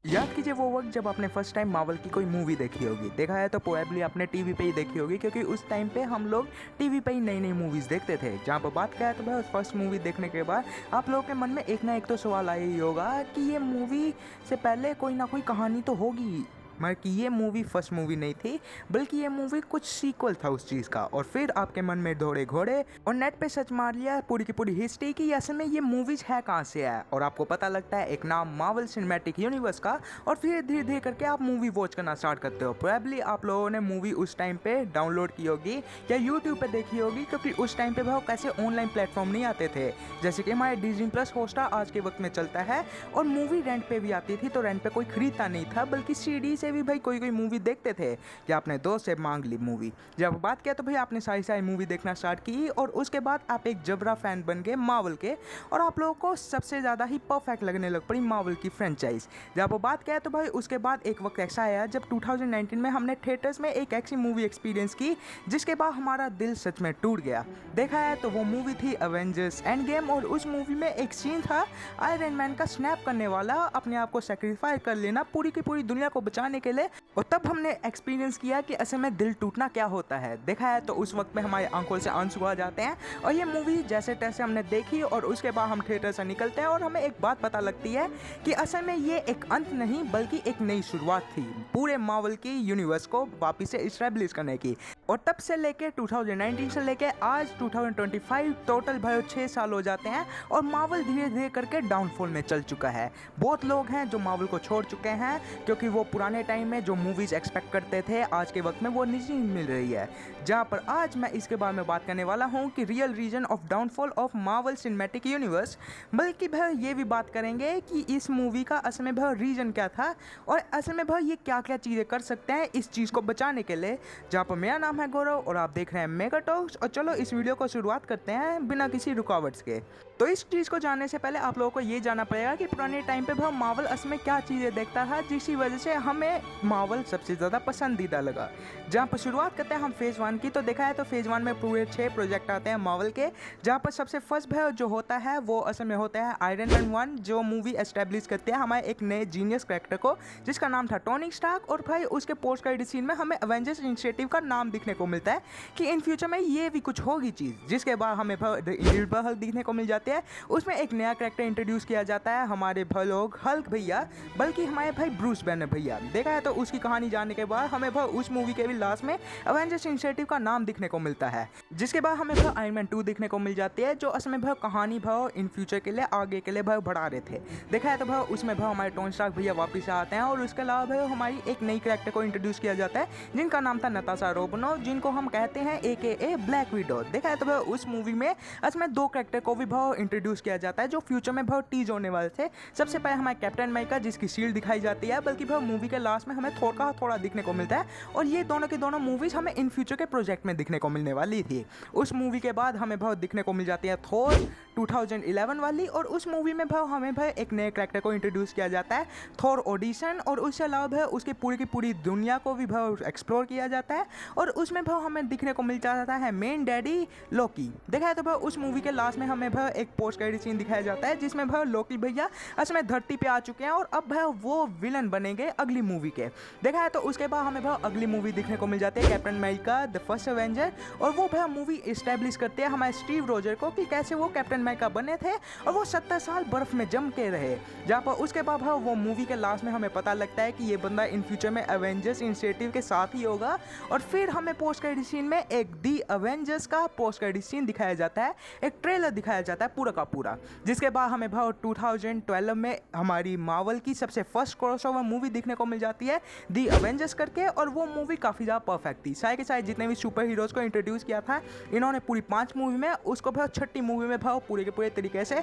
याद कीजिए वो वक्त जब आपने फर्स्ट टाइम मार्वल की कोई मूवी देखी होगी। देखा है तो प्रोबेबली आपने टीवी पे ही देखी होगी, क्योंकि उस टाइम पे हम लोग टीवी पे ही नई नई मूवीज़ देखते थे। जहाँ पर बात किया तो भाई उस फर्स्ट मूवी देखने के बाद आप लोगों के मन में एक ना एक तो सवाल आया ही होगा कि ये मूवी से पहले कोई ना कोई कहानी तो होगी, मगर कि ये मूवी फर्स्ट मूवी नहीं थी, बल्कि ये मूवी कुछ सीक्वल था उस चीज़ का। और फिर आपके मन में दौड़े घोड़े और नेट पे सर्च मार लिया पूरी की पूरी हिस्ट्री की असल में ये मूवीज है कहाँ से है, और आपको पता लगता है एक नाम मार्वल सिनेमैटिक यूनिवर्स का। और फिर धीरे धीरे करके आप मूवी वॉच करना स्टार्ट करते हो। प्रोबेबली आप लोगों ने मूवी उस टाइम पे डाउनलोड की होगी या यूट्यूब पे देखी होगी, क्योंकि उस टाइम पे भाई कैसे ऑनलाइन प्लेटफॉर्म नहीं आते थे, जैसे कि हमारे डिज्नी प्लस हॉटस्टार आज के वक्त में चलता है। और मूवी रेंट पे भी आती थी, तो रेंट पे कोई खरीदता नहीं था, बल्कि सीडी से भी भाई कोई कोई मूवी देखते थे या अपने दोस्त से मांग ली मूवी। जब बात किया तो भाई आपने सारी सारी मूवी देखना स्टार्ट की, और उसके बाद आप एक जबरा फैन बन गए मार्वल के, और आप लोगों को सबसे ज़्यादा ही परफेक्ट लगने लग पड़ी मार्वल की फ्रेंचाइज। जब बात किया तो भाई उसके बाद एक वक्त ऐसा आया जब 2019 में हमने थिएटर्स में एक ऐसी मूवी एक्सपीरियंस की जिसके बाद हमारा दिल सच में टूट गया। देखा है तो वो मूवी थी अवेंजर्स एंड गेम, और उस मूवी में एक सीन था आयरन मैन का स्नैप करने वाला, अपने आप को सेक्रीफाई कर लेना पूरी की पूरी दुनिया को बचाने के लिए। और तब हमने एक्सपीरियंस किया कि असल में दिल टूटना क्या होता है। देखा है तो उस वक्त में हमारी आंखों से आंसू आ जाते हैं, और ये मूवी जैसे तैसे हमने देखी, और उसके बाद हम थिएटर से निकलते हैं और हमें एक बात पता लगती है कि असल में ये एक अंत नहीं बल्कि एक नई शुरुआत थी पूरे मार्वल की यूनिवर्स को वापस से इस्टेब्लिश करने की। और तब से लेके 2019 से लेके आज 2025 टोटल भाई 6 साल हो जाते हैं, और मार्वल धीरे धीरे करके डाउनफॉल में चल चुका है। बहुत लोग हैं जो मार्वल को छोड़ चुके हैं, क्योंकि वो पुराने टाइम में जो मूवीज एक्सपेक्ट करते थे आज के वक्त में वो नहीं मिल रही है। जहाँ पर आज मैं इसके बारे में बात करने वाला हूँ कि real reason of downfall of Marvel Cinematic Universe, बल्कि भाई ये भी बात करेंगे कि इस मूवी का असल में भाई रीजन क्या था, और असल में भाई ये क्या क्या चीज़ें कर सकते हैं इस चीज़ को बचाने के लिए। जहाँ पर मेरा नाम है गौरव और आप देख रहे हैं मेगा टॉक्स, और चलो इस वीडियो को शुरुआत करते हैं बिना किसी रुकावट के। तो इस चीज़ को जानने से पहले आप लोगों को ये जानना पड़ेगा कि पुराने टाइम पे भाई मार्वल असल में क्या चीज़ें देखता था जिसकी वजह से हमें मार्वल सबसे ज़्यादा पसंदीदा लगा। जहाँ पर शुरुआत करते हैं हम फेज़ 1 की, तो देखा है तो फेज़ 1 में पूरे 6 प्रोजेक्ट आते हैं मार्वल के। जहाँ पर सबसे फर्स्ट भाई जो होता है वो असल में होता है आयरन मैन 1, जो मूवी एस्टेब्लिश करती है हमारे एक नए जीनियस कैरेक्टर को जिसका नाम था टोनी स्टार्क। और भाई उसके पोस्ट क्रेडिट सीन में हमें एवेंजर्स इनिशिएटिव का नाम दिखने को मिलता है कि इन फ्यूचर में ये भी कुछ होगी चीज़। जिसके बाद हमें इनविजिबल हल्क दिखने को मिल जाती है, उसमें एक नया कैरेक्टर इंट्रोड्यूस किया जाता है हमारे भाई लोग हल्क भैया, बल्कि हमारे भाई ब्रूस बैनर भैया। देखा है तो उसकी कहानी जानने के बाद हमें भाई उस मूवी के भी लास्ट में एवेंजर्स इनिशिएटिव का नाम दिखने को मिलता है। जिसके बाद हमें भाई आयरन मैन 2 दिखने को मिल जाती है, जो असल में भाई कहानी भाई इन फ्यूचर के लिए आगे के लिए भाई बढ़ा रहे थे। देखा है तो भाई उसमें भाई हमारे टोनी स्टार्क भैया वापस आते हैं, और उसके अलावा भाई हमारी एक नई कैरेक्टर को इंट्रोड्यूस किया जाता है जिनका नाम था नताशा रोमनोव, जिनको हम कहते हैं AKA ब्लैक विडो। देखा है तो भाई उस मूवी में असल में 2 कैरेक्टर को भी भाव इंट्रोड्यूस किया जाता है जो फ्यूचर में भाव टीज होने वाले थे। सबसे पहले हमारे कैप्टन अमेरिका जिसकी शील्ड दिखाई जाती है, बल्कि भाव मूवी के लास्ट में हमें थोर का थोड़ा दिखने को मिलता है, और ये दोनों की दोनों मूवीज हमें इन फ्यूचर के प्रोजेक्ट में दिखने को मिलने वाली थी। उस मूवी के बाद हमें भाव दिखने को मिल जाती है थोर 2011 वाली, और उस मूवी में भाव हमें भाई एक नए कैरेक्टर को इंट्रोड्यूस किया जाता है थोर ऑडिशन, और उसके अलावा भाई उसकी पूरी की पूरी दुनिया को भी भाव एक्सप्लोर किया जाता है, और उसमें भाव हमें दिखने को मिल जाता है मेन डैडी लोकी। देखा है तो भाई उस मूवी के लास्ट में हमें भाई एक पोस्ट क्रेडिट सीन दिखाया जाता है जिसमें भाई लोकी भैया असल में धरती पे आ चुके हैं, और अब भाई वो विलन बनेंगे अगली मूवी के। देखा है तो उसके बाद हमें भाई अगली मूवी दिखने को मिल जाती है captain America the first Avenger, और वो भाई मूवी इस्टेब्लिश करते हैं हमारे स्टीव रोजर को कि कैसे वो कैप्टन अमेरिका बने थे और वो 70 साल बर्फ में जम के रहे। जहाँ पर उसके बाद भाई वो मूवी के लास्ट में हमें पता लगता है कि ये बंदा इन फ्यूचर में एवेंजर्स इनिशिएटिव के साथ ही होगा, और फिर हमें पोस्ट क्रेडिट सीन में एक दी एवेंजर्स का पोस्ट क्रेडिट सीन दिखाया जाता है, एक ट्रेलर दिखाया जाता है पूरा का पूरा। जिसके बाद हमें भाई 2012 में हमारी मार्वल की सबसे फर्स्ट क्रॉसओवर मूवी दिखने को मिल जाती है दी एवेंजर्स करके, और वो मूवी काफ़ी ज़्यादा परफेक्ट थी। सारे के सारे जितने भी सुपर हीरोज़ को इंट्रोड्यूस किया था इन्होंने पूरी 5 मूवी में, उसको भाई 6ठी मूवी में भाई पूरे के पूरे तरीके से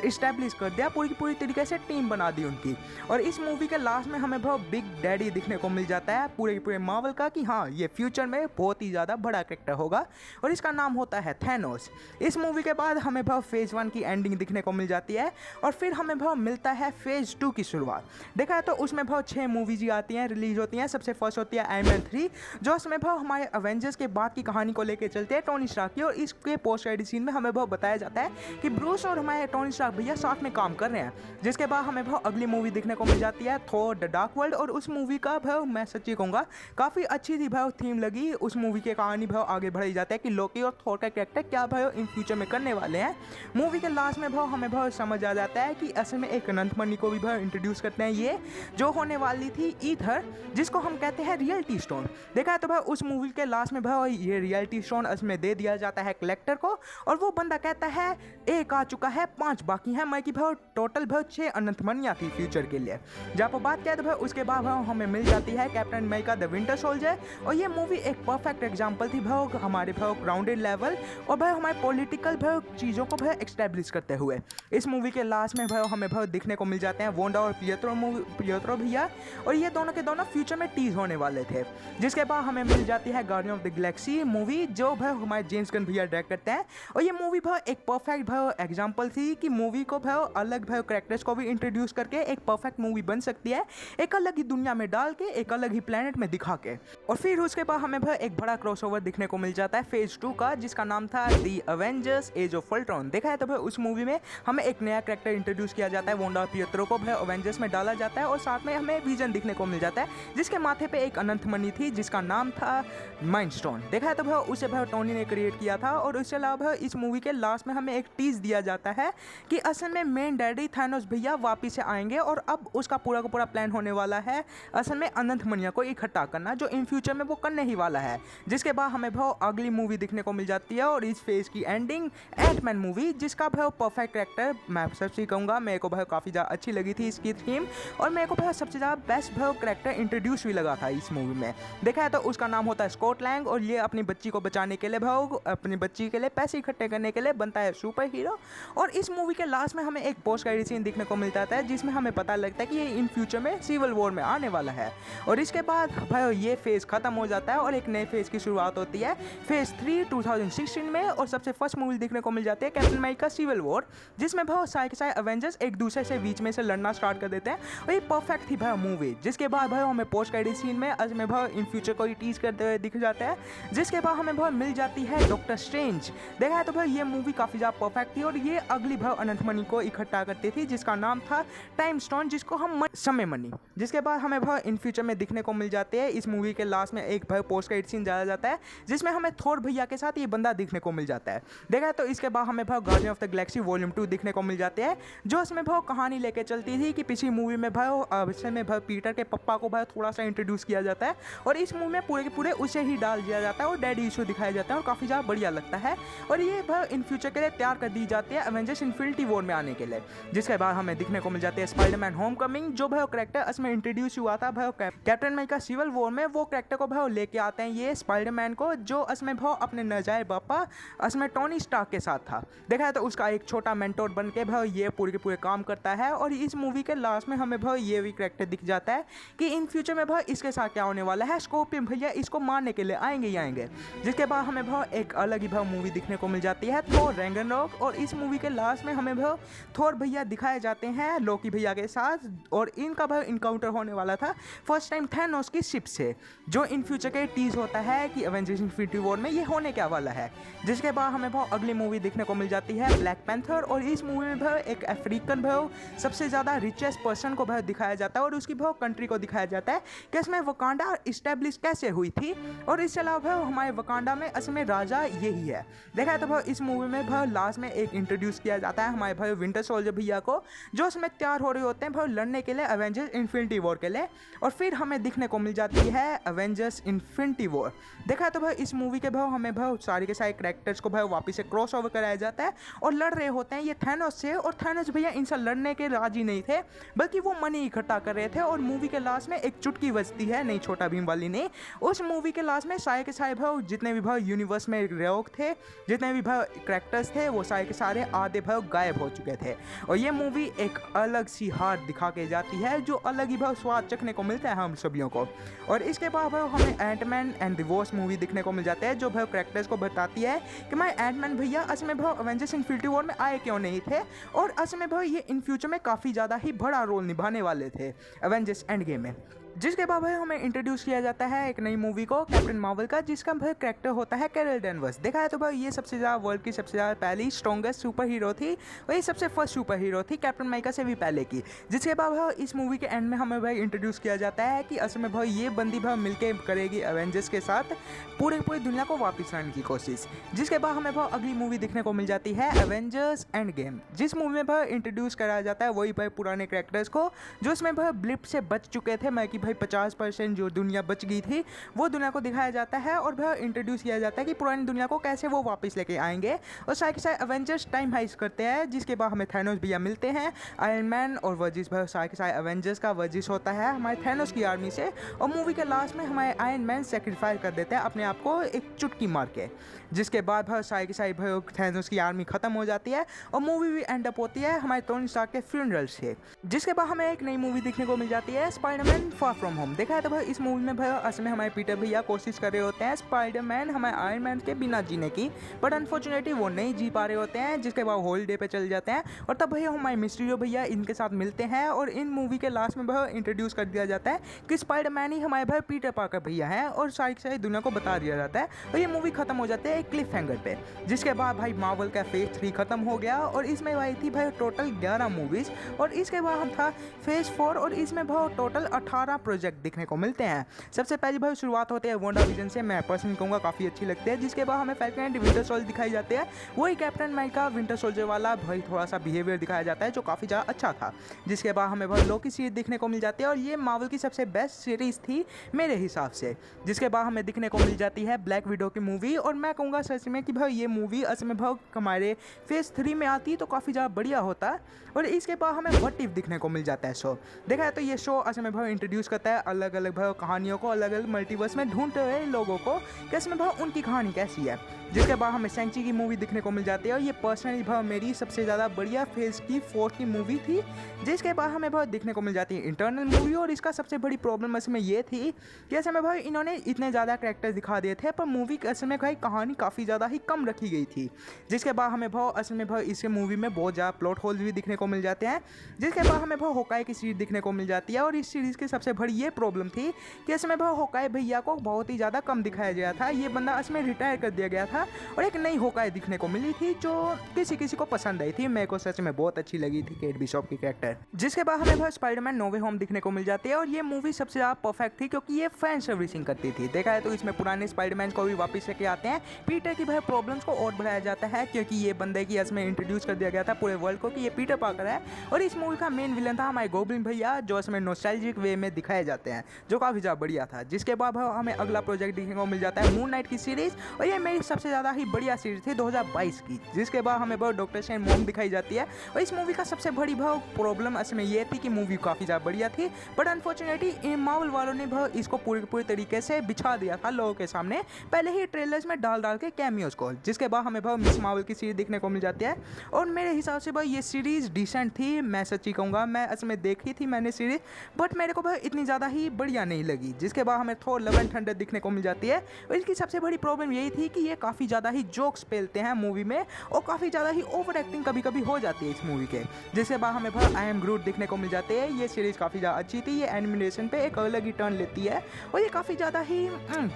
इस्टेब्लिश कर दिया, पूरी की पूरी तरीके से टीम बना दी उनकी। और इस मूवी के लास्ट में हमें भाई बिग डैडी दिखने को मिल जाता है पूरे के पूरे मार्वल का कि हाँ ये फ्यूचर में बहुत ही ज़्यादा बड़ा कैरेक्टर होगा, और इसका नाम होता है थैनोस। इस मूवी के बाद हमें भाई फेज़ 1 की एंडिंग दिखने को मिल जाती है, और फिर हमें भाई मिलता है फेज़ 2 की शुरुआत। देखा है तो उसमें भाई 6 मूवीज सीरीज आती हैं, रिलीज होती हैं। सबसे फर्स्ट होती है आयरन मैन 3, जो उसमें भाव हमारे अवेंजर्स के बाद की कहानी को लेकर चलते हैं टोनी स्टार्क की। और इसके पोस्ट क्रेडिट सीन में हमें भाव बताया जाता है कि ब्रूस और हमारे टोनी स्टार्क भैया साथ में काम कर रहे हैं। जिसके बाद हमें भाव अगली मूवी देखने को मिल जाती है थॉर द डार्क वर्ल्ड। और उस मूवी का भाव मैं सच्ची कहूँगा काफ़ी अच्छी थी भाव, थीम लगी। उस मूवी की कहानी भाव आगे बढ़ाई जाता है कि लोकी और थॉर का कैरेक्टर क्या भाव इन फ्यूचर में करने वाले हैं। मूवी के लास्ट में भाव हमें भाव समझ आ जाता है कि असल में एक अनंत मणि को भी भाव इंट्रोड्यूस करते हैं, ये जो होने वाली थी ईथर, जिसको हम कहते हैं रियलिटी स्टोन। देखा है तो भाव उस मूवी के लास्ट में भाव ये रियलिटी स्टोन उसमें दे दिया जाता है कलेक्टर को। और वो बंदा कहता है 1 आ चुका है, 5 बाकी हैं, मैं कि भाव टोटल भाव 6 अनंत मणियाँ थी फ्यूचर के लिए। जहाँ पर बात किया तो भाव उसके बाद भाव हमें मिल जाती है captain America the winter soldier. और ये मूवी एक परफेक्ट एग्जाम्पल थी भाव हमारे भाव ग्राउंडेड लेवल और भाव हमारे पॉलिटिकल भाव चीज़ों को भाव एक्स्टैब्लिश करते हुए। इस मूवी के लास्ट में भाव हमें भाव दिखने को मिल जाते हैं वोंडा और पियत्रो भैया। और ये दोनों के दोनों फ्यूचर में टीज होने वाले थे। जिसके बाद हमें मिल जाती है guardian of the Galaxy movie, जो भाव हमारे जेम्स गन भैया डायरेक्ट करते हैं। और ये मूवी भाव एक परफेक्ट भाव एग्जाम्पल थी कि मूवी को भाव अलग भाव कैरेक्टर्स को भी इंट्रोड्यूस करके एक परफेक्ट मूवी बन सकती है, एक अलग ही दुनिया में डाल के, एक अलग ही प्लेनेट में दिखा के। और फिर उसके बाद हमें भाव एक बड़ा क्रॉसओवर दिखने को मिल जाता है फेज 2 का, जिसका नाम था दी अवेंजर्स एज ऑफ अल्ट्रॉन। देखा है तो भाई उस मूवी में हमें एक नया कैरेक्टर इंट्रोड्यूस किया जाता है, वोंडा पियत्रो को भाई अवेंजर्स में डाला जाता है। और साथ में हमें विजन दिखने को मिल जाता है, जिसके माथे पे एक अनंत मणि थी जिसका नाम था माइंड स्टोन। देखा है तो भाई उसे भाई टोनी ने क्रिएट किया था। और उसके अलावा इस मूवी के लास्ट में हमें एक टीज दिया जाता है कि असल में मेन डैडी थानोस भैया वापिस से आएंगे और अब उसका पूरा का पूरा प्लान होने वाला है असल में अनंत मणियों को इकट्ठा करना, जो इन फ्यूचर में वो करने ही वाला है। जिसके बाद हमें भाव अगली मूवी दिखने को मिल जाती है और इस फेज की एंडिंग एंटमैन मूवी, जिसका भाव परफेक्ट कैरेक्टर मैं सबसे कहूँगा मेरे को भाव काफ़ी ज़्यादा अच्छी लगी थी इसकी थीम। और मेरे को भाव सबसे ज़्यादा बेस्ट भाव कैरेक्टर इंट्रोड्यूस भी लगा था इस मूवी में। देखा है तो उसका नाम होता है स्कॉट लैंग। और ये अपनी बच्ची को बचाने के लिए भाव अपनी बच्ची के लिए पैसे इकट्ठे करने के लिए बनता है सुपर हीरो। और इस मूवी के लास्ट में हमें एक पोस्ट क्रेडिट सीन देखने को मिल जाता है, जिसमें हमें पता लगता है कि ये इन फ्यूचर में सिविल वॉर में आने वाला है। और इसके बाद भाई ये फेज खत्म हो जाता है और एक नए फेज की शुरुआत होती है फेज 3 2016 में। और सबसे फर्स्ट मूवी देखने को मिल जाती है कैप्टन अमेरिका सिविल वॉर, जिसमें भाई सारे के सारे अवेंजर्स एक दूसरे से बीच में से लड़ना स्टार्ट कर देते हैं। और ये परफेक्ट थी भाई मूवी। जिसके बाद भाई हमें पोस्ट क्रेडिट सीन में आज में भाई इन फ्यूचर को टीज करते हुए दिख जाता है। जिसके बाद हमें भाई मिल जाती है डॉक्टर स्ट्रेंज। देखा है तो भाई ये मूवी काफ़ी ज़्यादा परफेक्ट थी। और ये अगली भाई अनंत मणि को इकट्ठा करती थी, जिसका नाम था टाइम स्टोन, जिसको हम समय मणि। जिसके बाद हमें भाई इन फ्यूचर में दिखने को मिल जाते हैं। इस मूवी के लास्ट में एक भाई पोस्ट क्रेडिट सीन डाला जाता है, जिसमें हमें थॉर भैया के साथ ये बंदा दिखने को मिल जाता है। देखा है तो इसके बाद हमें भाई guardian of the Galaxy volume 2 दिखने को मिल जाते हैं, जो इसमें भाई कहानी लेके चलती थी कि पिछली मूवी में भाई पीटर के पप्पा को भाई थोड़ा सा इंट्रोड्यूस किया जाता है। और इस मूवी में पूरे के पूरे उसे ही डाल दिया जाता है और डैडी इशू दिखाया जाता है और काफ़ी ज़्यादा बढ़िया लगता है। और ये भाई इन फ्यूचर के लिए तैयार कर दी जाती है अवेंजर्स इन्फिनिटी वॉर में आने के लिए। जिसके बाद हमें दिखने को मिल जाती है स्पाइडरमैन होमकमिंग, जो भाई कैरेक्टर इसमें इंट्रोड्यूस हुआ था भाई कैप्टन अमेरिका सिविल वॉर में। वो कैरेक्टर को भाई लेके आते हैं ये स्पाइडरमैन को, जो इसमें भाई अपने नजाए बापा इसमें टोनी स्टार्क के साथ था। देखा है तो उसका एक छोटा मेंटोर बन के भाई ये पूरे के पूरे काम करता है। और इस मूवी के लास्ट में हमें भाई ये भी कैरेक्टर दिख जाता है कि इन फ्यूचर में भाई इसके साथ क्या होने वाला है। स्कॉर्पियन भैया इसको मारने के लिए आएंगे ही आएंगे। जिसके बाद हमें भाई एक अलग ही भाई मूवी दिखने को मिल जाती है थॉर रैग्नारोक। और इस मूवी के लास्ट में हमें भाई थॉर भैया दिखाए जाते हैं लोकी भैया के साथ। और इनका भाई इनकाउंटर होने वाला था फर्स्ट टाइम थैनोस की शिप से, जो इन फ्यूचर के टीज होता है कि अवेंजर्स इन्फिनिटी वॉर में ये होने क्या वाला है। जिसके बाद हमें भाई अगली मूवी देखने को मिल जाती है ब्लैक पैंथर। और इस मूवी में भाई एक अफ्रीकन भाई सबसे ज़्यादा रिचेस्ट पर्सन को भाई दिखाया जाता है और उसकी भाई कंट्री को दिखाया जाता है कि इसमें वकांडा इस्टेब्लिश कैसे हुई थी। और इसके अलावा भाई हमारे वकांडा में असल में राजा यही है। देखा है तो भाई इस मूवी में भाई लास्ट में एक इंट्रोड्यूस किया जाता है हमारे भाई विंटर सोल्जर भैया को, जो उसमें तैयार हो रहे होते हैं भाई लड़ने के लिए अवेंजर्स इन्फिनिटी वॉर के लिए। और फिर हमें दिखने को मिल जाती है अवेंजर्स इन्फिनिटी वॉर। देखा है तो भाई इस मूवी के भाई हमें भाई सारे के सारे कैरेक्टर्स को भाई वापस से क्रॉस ओवर कराया जाता है और लड़ रहे होते हैं ये थैनोस से। और थैनोस भैया इनसे लड़ने के राजी नहीं थे, बल्कि वो मनी इकट्ठा कर रहे थे। और मूवी के लास्ट में एक चुटकी बजती है, नहीं छोटा भीम वाली नहीं, उस मूवी के लास्ट में सारे के सारे भाई जितने भी भाई यूनिवर्स में रोग थे, जितने भी भाई कैरेक्टर्स थे, वो सारे के सारे आधे भाई गायब हो चुके थे। और ये मूवी एक अलग सी हार दिखा के जाती है, जो अलग ही भाई स्वाद चखने को मिलता है हम सभी को। और इसके बाद भाई हमें Antman and the Wasp movie दिखने को मिल जाते हैं, जो भाई कैरेक्टर्स को बताती है कि मैं एंटमैन भैया असल में भाई अवेंजर्स इन्फिनिटी वॉर में आए क्यों नहीं थे। और असल में भाई ये इन फ्यूचर में काफ़ी ज़्यादा ही बड़ा रोल निभाने वाले थे अवेंजर्स एंड गेम में। जिसके बाद भाई हमें इंट्रोड्यूस किया जाता है एक नई मूवी को, कैप्टन मार्वल का, जिसका भाई कैरेक्टर होता है कैरल डेनवर्स। देखा है तो भाई ये सबसे ज़्यादा वर्ल्ड की सबसे ज़्यादा पहली स्ट्रॉन्गेस्ट सुपर हीरो थी, और ये सबसे फर्स्ट सुपर हीरो थी कैप्टन अमेरिका से भी पहले की। जिसके बाद भाई इस मूवी के एंड में हमें भाई इंट्रोड्यूस किया जाता है कि असल में भाई ये बंदी भाई मिलके करेगी एवेंजर्स के साथ पूरी दुनिया को वापस लाने की कोशिश। जिसके बाद हमें भाई अगली मूवी देखने को मिल जाती है एवेंजर्स एंड गेम, जिस मूवी में भाई इंट्रोड्यूस कराया जाता है वही भाई पुराने कैरेक्टर्स को जो इसमें भाई ब्लिप से बच चुके थे, मैं कि भाई 50% जो दुनिया बच गई थी वो दुनिया को दिखाया जाता है, और भाई इंट्रोड्यूस किया जाता है कि पुरानी दुनिया को कैसे वो वापस लेके आएंगे। और साथ के साथ एवेंजर्स टाइम हाइस्ट करते हैं, जिसके बाद हमें थैनोस भैया मिलते हैं, आयरन मैन और वर्जिस भाई साथ के साथ एवेंजर्स का वर्जिस होता है हमारे थैनोस की आर्मी से, और मूवी के लास्ट में हमारे आयरन मैन सेक्रीफाइस कर देते हैं अपने आप को एक चुटकी मार के। जिसके बाद भाई साथ के साथ भाई थैनोस की आर्मी खत्म हो जाती है, और मूवी भी एंड अप होती है हमारे टोनी स्टार्क के फ्यूनरल से। जिसके बाद हमें एक नई मूवी देखने को मिल जाती है स्पाइडरमैन फार फ्रॉम होम। देखा है तो भाई इस मूवी में भाई असल में हमारे पीटर भैया कोशिश कर रहे होते हैं स्पाइडरमैन हमारे आयरन मैन के बिना जीने की, बट अनफॉर्चुनेटली वो नहीं जी पा रहे होते हैं। जिसके बाद हॉलीडे पे चल जाते हैं, और तब भैया हमारे मिस्टीरियो भैया इनके साथ मिलते हैं, और इन मूवी के लास्ट में भाई इंट्रोड्यूस कर दिया जाता है कि स्पाइडरमैन ही हमारे भाई पीटर पार्कर भैया हैं, और सारी दुनिया को बता दिया जाता है, और ये मूवी खत्म हो जाती है एक क्लिफ हैंगर पे। जिसके बाद भाई मार्वल का फेज 3 खत्म हो गया, और इसमें भाई थी भाई टोटल 11 मूवीज, और इसके बाद हम था फेज 4, और इसमें भाई टोटल 18 प्रोजेक्ट देखने को मिलते हैं। सबसे पहले भाई शुरुआत होती है वांडा विजन से, मैं पर्सनली कहूँगा काफ़ी अच्छी लगती है। जिसके बाद हमें फैल्कन एंड विंटर सोल्जर दिखाई जाते हैं, वही कैप्टन अमेरिका विंटर सोल्जर वाला भाई थोड़ा सा बिहेवियर दिखाया जाता है जो काफ़ी ज़्यादा अच्छा था। जिसके बाद हमें भाई लोकी सीरीज देखने को मिल जाती है, और ये मार्वल की सबसे बेस्ट सीरीज थी मेरे हिसाब से। जिसके बाद हमें दिखने को मिल जाती है ब्लैक विडो की मूवी, और मैं कहूँगा सच में कि भाई ये मूवी असल में भाई हमारे फेज 3 में आती तो काफ़ी ज़्यादा बढ़िया होता। और इसके बाद हमें व्हाट इफ दिखने को मिल जाता है शो। देखा है तो ये शो असल में भाई इंट्रोड्यूस करता है अलग अलग भाई कहानियों को, अलग अलग मल्टीवर्स में ढूंढते हुए लोगों को कि इसमें भाई उनकी कहानी कैसी है। जिसके बाद हमें सेंची की मूवी दिखने को मिल जाती है, और ये पर्सनली भाई मेरी सबसे ज़्यादा बढ़िया फेज की 4 की मूवी थी। जिसके बाद हमें भाई दिखने को मिल जाती है इंटरनल मूवी, और इसका सबसे बड़ी प्रॉब्लम इसमें ये थी कि असल में भाई इन्होंने इतने ज़्यादा कैरेक्टर्स दिखा दिए थे, पर मूवी असल में भाई कहानी काफ़ी ज़्यादा ही कम रखी गई थी। जिसके बाद हमें भाई असल में भाई इस मूवी में बहुत ज़्यादा प्लॉट होल्स भी दिखने को मिल जाते हैं। जिसके बाद हमें भाई होकाई की सीरीज दिखने को मिल जाती है, और इस सीरीज़ की सबसे बड़ी ये प्रॉब्लम थी कि इसमें भाई होकाई भैया को बहुत ही ज़्यादा कम दिखाया गया था। ये बंदा इसमें रिटायर कर दिया गया था, और एक नई होकाई दिखने को मिली थी जो किसी किसी को पसंद आई थी। मेरे को सच में बहुत अच्छी लगी थी केट बिशॉप की कैरेक्टर। जिसके बाद हमें भाई स्पाइडरमैन नो वे होम दिखने को मिल जाती है, और ये मूवी सबसे ज़्यादा परफेक्ट थी क्योंकि ये फैन सर्विसिंग करती थी। देखा है तो इसमें पुराने स्पाइडरमैन को भी वापस लेके आते हैं, पीटर की भाई प्रॉब्लम्स को और बढ़ाया जाता है, क्योंकि ये बंदे की इसमें इंट्रोड्यूस कर दिया गया था पूरे वर्ल्ड को कि ये पीटर पार्कर है। और इस मूवी का मेन विलन था हमारे गोब्लिन भैया, जो इसमें नॉस्टैल्जिक वे में दिखाए जाते हैं, जो काफ़ी ज़्यादा बढ़िया था। जिसके बाद हमें अगला प्रोजेक्ट देखने को मिल जाता है मून नाइट की सीरीज़, और ये मेरी सबसे ज़्यादा ही बढ़िया सीरीज थी 2022 की। जिसके बाद हमें बहुत डॉक्टर स्ट्रेंज मॉम दिखाई जाती है, और इस मूवी का सबसे बड़ी प्रॉब्लम इसमें यह थी कि मूवी काफ़ी ज़्यादा बढ़िया थी, बट अनफॉर्चुनेटली मार्वल वालों ने इसको पूरी तरीके से बिछा दिया था लोगों के सामने, पहले ही ट्रेलर्स में डाल के कैमियोज को। जिसके बाद हमें मिस मार्वल की सीरीज देखने को मिल जाती है, और मेरे हिसाब से भाई ये सीरीज़ डिसेंट थी। मैं सच्ची कहूँगा, मैं इसमें देखी थी मैंने सीरीज, बट मेरे को भाई इतनी ज़्यादा ही बढ़िया नहीं लगी। जिसके बाद हमें थोर लव एंड थंडर दिखने को मिल जाती है, और इसकी सबसे बड़ी प्रॉब्लम यही थी कि ये काफ़ी ज़्यादा ही जोक्स पेलते हैं मूवी में, और काफ़ी ज़्यादा ही ओवर एक्टिंग कभी कभी हो जाती है इस मूवी के। जिसके बाद हमें भाई आई एम ग्रूट दिखने को मिल जाते हैं। ये सीरीज़ काफ़ी ज़्यादा अच्छी थी, ये एनिमेशन पे एक अलग ही टर्न लेती है, और ये काफ़ी ज़्यादा ही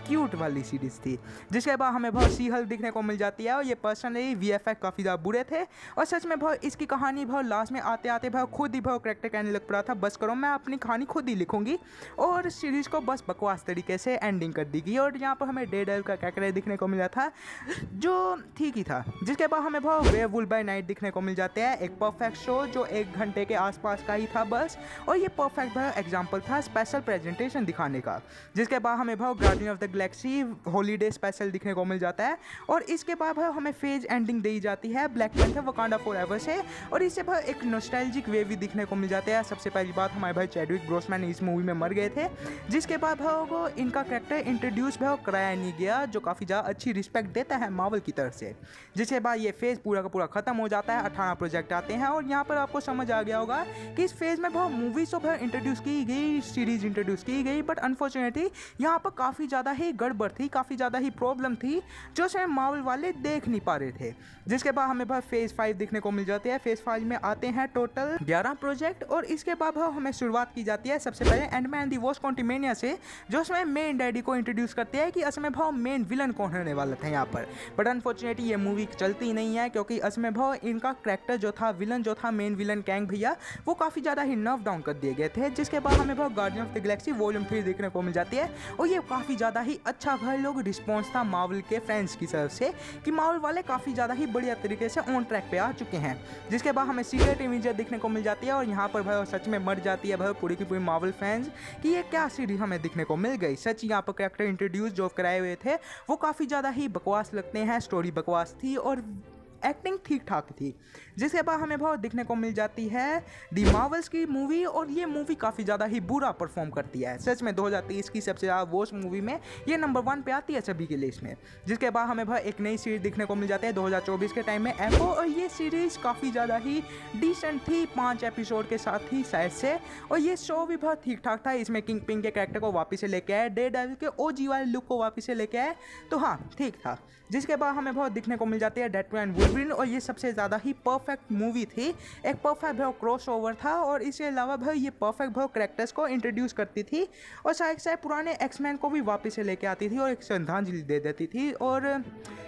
क्यूट वाली सीरीज़ थी। जिसके बाद हमें भाई सी हल्क दिखने को मिल जाती है, और ये पर्सनली VFX काफ़ी ज़्यादा बुरे थे, और सच में भाई इसकी कहानी भाई लास्ट में आते आते भाई खुद ही भाई करेक्टर कहने लग पड़ा था बस करो, मैं अपनी कहानी खुद ही लिखूंगी, और सीरीज़ को बस बकवास तरीके से एंडिंग कर दी गई। और यहाँ पर हमें डेयरडेविल का कैरेक्टर दिखने को मिला था जो ठीक ही था। जिसके बाद हमें भाई वेयरवुल्फ बाय नाइट दिखने को मिल जाते हैं, एक परफेक्ट शो जो 1 घंटे के आसपास का ही था बस, और ये परफेक्ट भाई एग्जाम्पल था स्पेशल प्रेजेंटेशन दिखाने का। जिसके बाद हमें भाई guardian of the Galaxy holiday special दिखने को मिल जाता है, और इसके बाद भाई हमें फेज एंडिंग दी जाती है ब्लैक पैंथर वकांडा फॉरएवर से, और इससे भाई एक नॉस्टैल्जिक वे भी दिखने को मिल जाता है। सबसे पहली बात हमारे भाई चैडविक ब्रोसमैन इस मूवी में मर गए थे, जिसके बाद भाई को इनका कैरेक्टर इंट्रोड्यूस भाई कराया नहीं गया, जो काफ़ी ज़्यादा अच्छी रिस्पेक्ट देता है मार्वल की तरफ से। जिसके बाद ये फेज़ पूरा का पूरा ख़त्म हो जाता है, 18 प्रोजेक्ट आते हैं, और यहाँ पर आपको समझ आ गया होगा कि इस फेज़ में भाई मूवीज़ तो भाई इंट्रोड्यूस की गई, सीरीज़ इंट्रोड्यूस की गई, बट अनफॉर्चुनेटली यहाँ पर काफ़ी ज़्यादा ही गड़बड़ थी, काफ़ी ज़्यादा ही प्रॉब्लम थी जो शायद मार्वल वाले देख नहीं पा रहे थे। जिसके बाद हमें भाई फेज़ 5 दिखने को मिल जाती है। फेज़ 5 में आते हैं टोटल 11 प्रोजेक्ट, और इसके बाद हमें शुरुआत की जाती है सबसे पहले है एंटमैन एंड द वॉस्प क्वांटमैनिया से, जो उसमें मेन डैडी को इंट्रोड्यूस करते हैं कि असमें भाव मेन विलन कौन होने वाला था यहाँ पर। बट अनफॉर्चुनेटली ये मूवी चलती नहीं है क्योंकि असमें भाव इनका कैरेक्टर जो था, विलन जो था, मेन विलन कैंग भैया, वो काफ़ी ज़्यादा ही नर्व डाउन कर दिए गए थे, जिसके बाद हमें भाव guardian of the Galaxy volume 3 देखने को मिल जाती है। और ये काफ़ी ज़्यादा ही अच्छा भाई लोग रिस्पॉन्स था मार्वल के फैंस की तरफ से कि मार्वल वाले काफ़ी ज़्यादा ही बढ़िया तरीके से ऑन ट्रैक पे आ चुके हैं। जिसके बाद हमें सीक्रेट इमेज देखने को मिल जाती है और यहाँ पर भाई सच में मर जाती है भाई पूरी की पूरी मार्वल फैंस कि ये क्या सीरीज हमें दिखने को मिल गई। सच यहाँ पर कैरेक्टर इंट्रोड्यूस जो कराए हुए थे वो काफ़ी ज़्यादा ही बकवास लगते हैं, स्टोरी बकवास थी और एक्टिंग ठीक ठाक थी। जिसके बाद हमें बहुत दिखने को मिल जाती है दी मार्वल्स की मूवी और ये मूवी काफ़ी ज़्यादा ही बुरा परफॉर्म करती है। सच में 2023 की सबसे ज़्यादा वर्स्ट मूवी में ये नंबर 1 पे आती है सभी के लिस्ट में। जिसके बाद हमें भाई एक नई सीरीज देखने को मिल जाती है 2024 के टाइम में, एको, और ये सीरीज़ काफ़ी ज़्यादा ही डिसेंट थी 5 एपिसोड के साथ ही शायद से, और ये शो भी बहुत ठीक ठाक था। इसमें किंग पिंग के कैरेक्टर को वापस से लेके आए, डेयरडेविल के ओजी वाले लुक को वापस से लेके आए, तो हाँ ठीक था। जिसके बाद हमें बहुत दिखने को मिल जाती है डेडपूल एंड वुल्वरीन, और ये सबसे ज़्यादा ही परफेक्ट मूवी थी, एक परफेक्ट भाव क्रॉस ओवर था और इसके अलावा भाई ये परफेक्ट भाव कैरेक्टर्स को इंट्रोड्यूस करती थी और शायद पुराने एक्समैन को भी वापस से लेके आती थी और एक श्रद्धांजलि दे देती थी और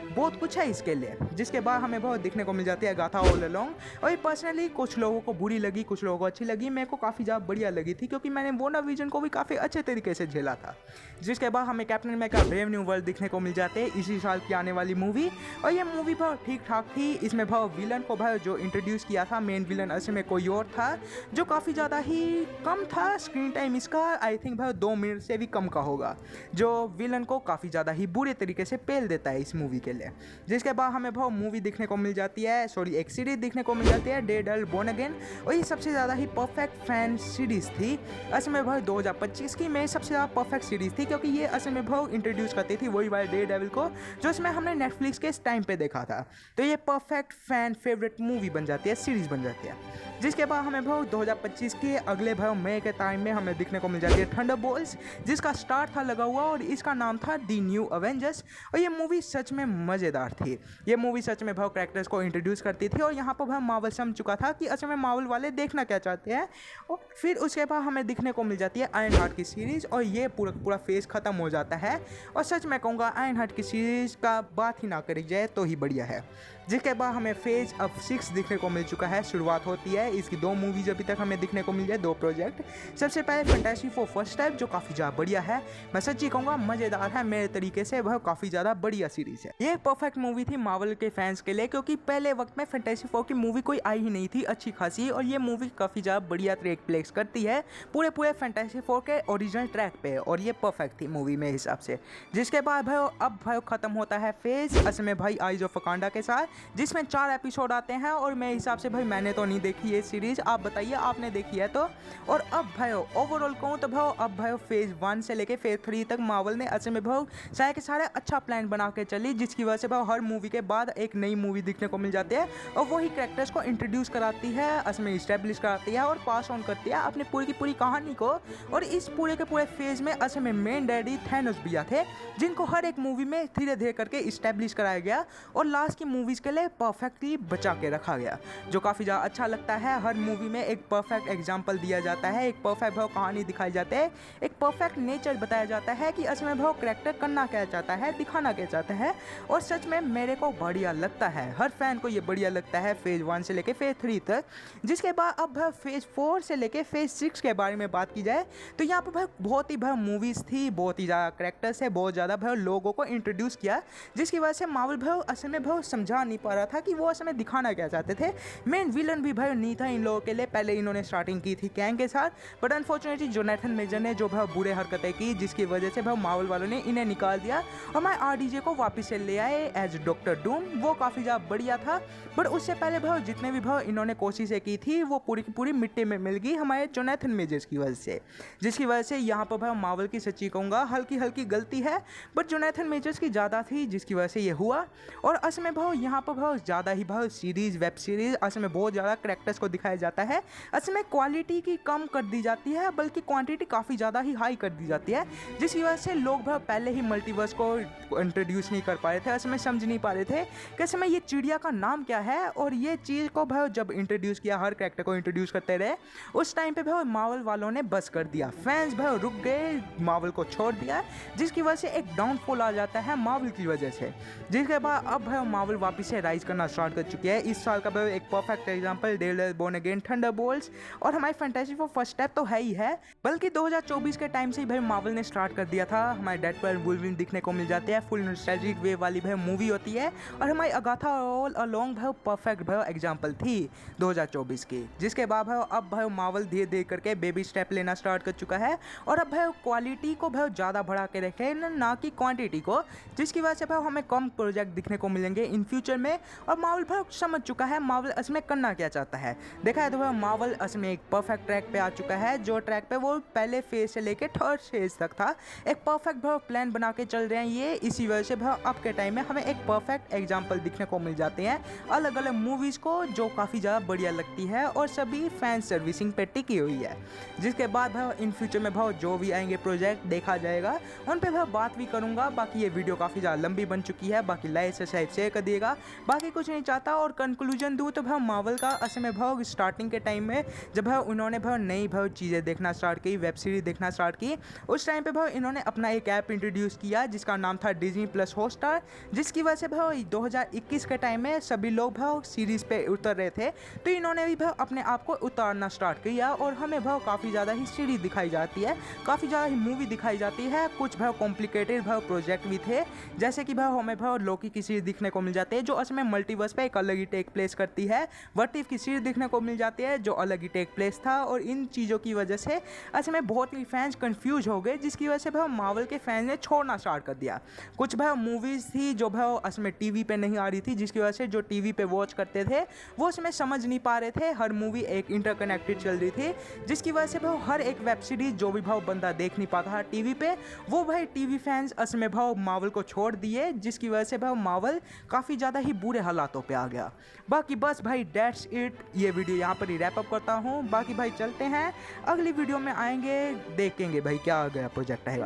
बहुत कुछ है इसके लिए। जिसके बाद हमें बहुत दिखने को मिल जाती है गाथा ऑल अलोंग, और ये पर्सनली कुछ लोगों को बुरी लगी, कुछ लोगों को अच्छी लगी, मेरे को काफ़ी ज़्यादा बढ़िया लगी थी क्योंकि मैंने WandaVision को भी काफ़ी अच्छे तरीके से झेला था। जिसके बाद हमें captain America brave new world दिखने को मिल जाते हैं, इसी साल की आने वाली मूवी, और ये मूवी बहुत ठीक ठाक थी। इसमें भाव विलन को भाई जो इंट्रोड्यूस किया था, मेन विलन असल में कोई और था जो काफ़ी ज़्यादा ही कम था, स्क्रीन टाइम इसका आई थिंक भाई 2 मिनट से भी कम का होगा, जो विलन को काफ़ी ज़्यादा ही बुरे तरीके से पेल देता है इस मूवी के लिए। जिसके बाद हमें भाव मूवी देखने को मिल जाती है, एक सीरीज देखने को मिल जाती है डेयरडेविल बोर्न अगेन, और ये सबसे ज़्यादा ही परफेक्ट फैन सीरीज़ थी। असल में भाई 2025 की मेरी सबसे ज़्यादा परफेक्ट सीरीज़ थी क्योंकि ये असल में भाव इंट्रोड्यूस करती थी वही वाले डेयरडेविल को जो इसमें हमने नेटफ्लिक्स के इस टाइम पे देखा था। तो ये परफेक्ट फैन फेवरेट मूवी बन जाती है, सीरीज़ बन जाती है। जिसके बाद हमें भाव 2025 के अगले भाव मई के टाइम में हमें दिखने को मिल जाती है थंडरबोल्ट्स, जिसका स्टार था लगा हुआ और इसका नाम था दी न्यू अवेंजर्स, और ये मूवी सच में मज़ेदार थी। ये मूवी सच में भाव कैरेक्टर्स को इंट्रोड्यूस करती थी और यहाँ पर भाव मार्वल समझ चुका था कि असल में मार्वल वाले देखना क्या चाहते हैं, और फिर उसके बाद हमें दिखने को मिल जाती है आयरन हार्ट की सीरीज़, और ये पूरा फेज़ ख़त्म हो जाता है। और सच में कहूँगा आयरन हार्ट की सीरीज़ का बात ही ना करी जाए तो ही बढ़िया है। जिसके बाद हमें फेज अब 6 दिखने को मिल चुका है, शुरुआत होती है इसकी 2 मूवीज अभी तक हमें दिखने को मिल जाए, 2 प्रोजेक्ट। सबसे पहले फैंटास्टिक फोर फर्स्ट स्टेप जो काफ़ी ज़्यादा बढ़िया है, मैं सच्ची कहूँगा मज़ेदार है मेरे तरीके से, वह काफ़ी ज़्यादा बढ़िया सीरीज़ है। ये एक परफेक्ट मूवी थी मार्वल के फैंस के लिए क्योंकि पहले वक्त में फैंटास्टिक फोर की मूवी कोई आई ही नहीं थी अच्छी खासी, और ये मूवी काफ़ी ज़्यादा बढ़िया ट्रैक प्लेस करती है पूरे फैंटास्टिक फोर के ओरिजिनल ट्रैक पे, और ये परफेक्ट थी मूवी मेरे हिसाब से। जिसके बाद भाई अब भाई ख़त्म होता है फेज असल में भाई आइज ऑफ वकांडा के साथ, जिसमें 4 एपिसोड आते हैं, और मेरे हिसाब से भाई मैंने तो नहीं देखी ये सीरीज़, आप बताइए आपने देखी है तो। और अब भाई ओवरऑल कहूँ तो भाई अब भाई फेज़ 1 से लेके फेज़ 3 तक मार्वल ने असल में भाई सारे के सारे अच्छा प्लान बना के चली, जिसकी वजह से भाई हर मूवी के बाद एक नई मूवी दिखने को मिल जाती है और वही कैरेक्टर्स को इंट्रोड्यूस कराती है, असल में इस्टेब्लिश कराती है और पास ऑन करती है अपनी पूरी की पूरी कहानी को। और इस पूरे के पूरे फेज़ में असल में मेन डैडी थैनोस भैया थे, जिनको हर एक मूवी में धीरे धीरे करके इस्टेब्लिश कराया गया और लास्ट की मूवीज़ के लिए परफेक्टली बचा के रखा गया, जो काफ़ी ज़्यादा अच्छा लगता है। हर मूवी में एक परफेक्ट एग्जाम्पल दिया जाता है, एक परफेक्ट भाव कहानी दिखाई जाती है, एक परफेक्ट नेचर बताया जाता है कि असल में भाव करेक्टर करना क्या चाहता है, दिखाना क्या चाहता है, और सच में मेरे को बढ़िया लगता है, हर फैन को ये बढ़िया लगता है फेज़ 1 से लेके फेज़ 3 तक। जिसके बाद अब भाई फेज़ 4 से लेके फेज़ 6 के बारे में बात की जाए तो यहाँ पर भाई बहुत ही भाई मूवीज़ थी, बहुत ही ज़्यादा करेक्टर्स है, बहुत ज़्यादा भाई लोगों को इंट्रोड्यूस किया, जिसकी वजह से मार्वल भाई असल में भाई समझा नहीं पा रहा था कि वो असल में दिखाना क्या चाहते थे। मेन विलन भी भाई नहीं था इन लोगों के लिए, पहले इन्होंने स्टार्टिंग की थी कैंग के साथ, बट अनफॉर्चुनेटली जोनाथन मेजर ने जो भाई बुरे हरकतें की, जिसकी वजह से भाई मार्वल वालों ने इन्हें निकाल दिया और मैं आरडीजे को वापस से ले आए एज डॉक्टर डूम, वो काफ़ी ज़्यादा बढ़िया था। बट उससे पहले भाई जितने भी भाई इन्होंने कोशिशें की थी वो पूरी की पूरी मिट्टी में मिल गई हमारे जोनाथन मेजर्स की वजह से, जिसकी वजह से यहाँ पर भाई मार्वल की सच्ची कहूँगा हल्की हल्की गलती है, बट जोनाथन मेजर्स की ज़्यादा थी, जिसकी वजह से ये हुआ। और असल में भाई यहाँ पर भाई ज़्यादा ही भाई सीरीज़ वेब सीरीज़ असल में बहुत ज़्यादा करेक्टर्स को दिखाया जाता है, असल में क्वालिटी की कम कर दी जाती है बल्कि क्वांटिटी काफ़ी ज़्यादा ही हाई कर दी जाती है, जिसकी वजह से लोग भाई पहले ही मल्टीवर्स को इंट्रोड्यूस नहीं कर पा रहे थे। इसमें समझ नहीं पा रहे थे कि इसमें ये चिड़िया का नाम क्या है। और ये चीज़ को भाई जब इंट्रोड्यूस किया, हर कैरेक्टर को इंट्रोड्यूस करते रहे, उस टाइम पे भाई मार्वल वालों ने बस कर दिया। फैंस भाई रुक गए, मार्वल को छोड़ दिया, जिसकी वजह से एक डाउनफॉल आ जाता है मार्वल की वजह से। जिसके बाद अब भाई मार्वल वापस से राइज करना स्टार्ट कर चुकी है। इस साल का भाई एक perfect example Daredevil Born Again, Thunderbolts और हमारी फैंटेस्टिक फोर फर्स्ट स्टेप तो है ही है, बल्कि 2024 के टाइम से ही भाई मार्वल ने स्टार्ट कर दिया था। हमारे डेडपुल एंड वुल्वरीन दिखने को मिल जाते हैं, फुल नॉस्टैल्जिक वेव वाली भाई मूवी होती है। और हमारी अगाथा ऑल अलोंग भाई परफेक्ट भाई एग्जांपल थी 2024 की। जिसके बाद भाई अब भाई मार्वल धीरे धीरे करके बेबी स्टेप लेना स्टार्ट कर चुका है, और अब भाई क्वालिटी को भाई ज़्यादा बढ़ा के रखे ना कि क्वांटिटी को, जिसकी वजह से भाई हमें कम प्रोजेक्ट दिखने को मिलेंगे इन फ्यूचर में। और मार्वल भाई समझ चुका है मार्वल इसमें करना क्या चाहता है। देखा है तो भाई मार्वल इसमें एक परफेक्ट ट्रैक पे आ चुका है, जो ट्रैक पे वो पहले फेज से लेके थर्ड फेज तक था। एक परफेक्ट भाई प्लान बना के चल रहे हैं ये। इसी वजह से भाई अब के टाइम में हमें एक परफेक्ट एग्जाम्पल दिखने को मिल जाते हैं अलग अलग मूवीज़ को, जो काफ़ी ज़्यादा बढ़िया लगती है और सभी फैन सर्विसिंग पे टिकी हुई है। जिसके बाद भाई इन फ्यूचर में भाई जो भी आएंगे प्रोजेक्ट देखा जाएगा, उन पे भाई बात भी करूँगा। बाकी ये वीडियो काफ़ी ज़्यादा लंबी बन चुकी है, बाकी लाइक सब्सक्राइब शेयर कर दिएगा। बाकी कुछ नहीं चाहता। और कंक्लूजन दूँ तो भाई मार्वल का असल में भाई स्टार्टिंग के टाइम में जब भाई उन्होंने भाई नई भाई चीज़ें देखना स्टार्ट की, वेब सीरीज देखना स्टार्ट की, उस टाइम पे भाई इन्होंने अपना एक ऐप इंट्रोड्यूस किया जिसका नाम था डिज्नी प्लस हॉटस्टार। जिसकी वजह से भाई 2021 के टाइम में सभी लोग भाई सीरीज़ पे उतर रहे थे, तो इन्होंने भी भाई अपने आप को उतारना स्टार्ट किया। और हमें भाई काफ़ी ज़्यादा ही सीरीज दिखाई जाती है, काफ़ी ज़्यादा ही मूवी दिखाई जाती है। कुछ भाई कॉम्प्लिकेटेड भाई प्रोजेक्ट भी थे, जैसे कि भाई हमें भाई लोकी की सीरीज दिखने को मिल जाती है, जो असमें मल्टीवर्स पे एक अलग ही टेक प्लेस करती है। व्हाट इफ की सीरीज दिखने को मिल जाती है, जो अलग ही टेक प्लेस था। और इन चीज़ों की वजह से असमें बहुत ही फैंस कंफ्यूज हो गए, जिसकी वजह से भाई मार्वल के फैंस ने छोड़ना स्टार्ट कर दिया। कुछ भाई मूवीज़ थी जो भाई असमें टीवी पे नहीं आ रही थी, जिसकी वजह से जो टीवी पे वॉच करते थे वो उसमें समझ नहीं पा रहे थे। हर मूवी एक इंटरकनेक्टेड चल रही थी, जिसकी वजह से भाई हर एक वेब सीरीज जो भी भाई बंदा देख नहीं पाता था टीवी पे, वो भाई टीवी फैंस असमें भाई मार्वल को छोड़ दिए, जिसकी वजह से भाई मार्वल काफ़ी ज़्यादा ही बुरे हालातों पे आ गया। बाकी बस भाई दैट्स इट, ये वीडियो यहाँ पर ही रैप अप करता हूँ। बाकी भाई चलते हैं, अगली वीडियो में आएंगे, देखेंगे भाई क्या आ गया प्रोजेक्ट है।